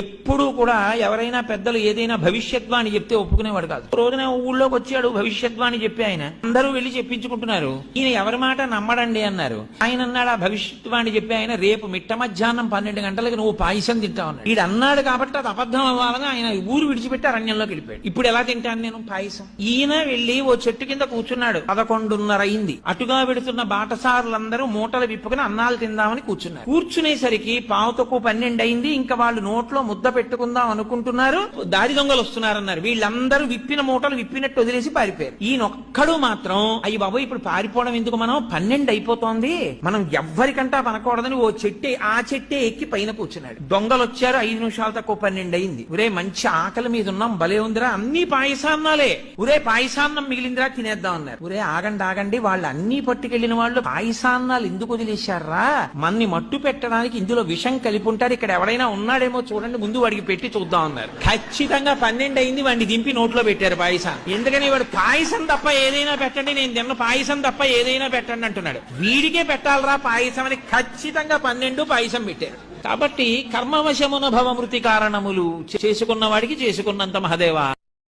ఎప్పుడు కూడా ఎవరైనా పెద్దలు ఏదైనా భవిష్యద్వాణి చెప్తే ఒప్పుకునేవాడు కాదు. రోజున ఊళ్ళోకి వచ్చాడు భవిష్యద్వాణి చెప్పి ఆయన, అందరూ వెళ్లి చెప్పించుకుంటున్నారు. ఈయన ఎవరి మాట నమ్మడండి అన్నారు. ఆయన అన్నాడు ఆ భవిష్యద్వాణి చెప్పి ఆయన, రేపు మిట్ట మధ్యాహ్నం 12 గంటలకు నువ్వు పాయసం తింటావు అన్నాడు. వీడు అన్నాడు కాబట్టి అది అబద్ధం అవ్వాలని ఆయన ఊరు విడిచిపెట్టి అరణ్యంలోకి వెళ్ళిపోయాడు. ఇప్పుడు ఎలా తింటాను నేను పాయసం? ఈయన వెళ్లి ఓ చెట్టు కింద కూర్చున్నాడు. 11:30 అయింది. అటుగా వెడుతున్న బాటసారులందరూ మూటలు విప్పుకుని అన్నాలు తిందామని కూర్చున్నారు. కూర్చునేసరికి 11:12 అయింది. ఇంకా వాళ్ళు నోట్లో ముద్ద పెట్టుకుందాం అనుకుంటున్నారు. దారి దొంగలు వస్తున్నారన్నారు. వీళ్ళందరూ విప్పిన మూటలు విప్పినట్టు వదిలేసి పారిపోయారు. ఈయనొక్కడు మాత్రం అయ్యి బాబోయ్ ఇప్పుడు పారిపోవడం ఎందుకు, మనం 12 అయిపోతోంది, మనం ఎవ్వరికంటా పనకూడదని ఓ ఆ చెట్టే ఎక్కి పైన కూర్చున్నాడు. దొంగలు వచ్చారు. 5 నిమిషాలు తక్కువ 12 అయింది. ఒరే మంచి ఆకలి మీద ఉన్నాం, భలే ఉందిరా, అన్ని పాయసాన్నాలే, ఒరే పాయసాన్నం మిగిలిందిరా తినేద్దాం అన్నారు. ఒరే ఆగండి, వాళ్ళు అన్ని పట్టుకెళ్లిన వాళ్ళు పాయసాన్నాలు ఎందుకు వదిలేశారా? మన్ని మట్టు పెట్టడానికి ఇందులో విషం కలిపి ఉంటారు, ఇక్కడ ఎవడైనా ఉన్నాడేమో చూడండి, ముందు వాడికి పెట్టి చూద్దాం అన్నారు. ఖచ్చితంగా 12 అయింది. వాడిని దింపి నోట్లో పెట్టారు పాయసం. ఎందుకని వాడు పాయసం తప్ప ఏదైనా పెట్టండి, నేను తిన్న పాయసం తప్ప ఏదైనా పెట్టండి అంటున్నాడు. వీడికే పెట్టాలరా పాయసం అని ఖచ్చితంగా 12 పాయసం పెట్టారు. కాబట్టి కర్మవశమున భవమృతి కారణములు చేసుకున్న వాడికి చేసుకున్నంత మహదేవా.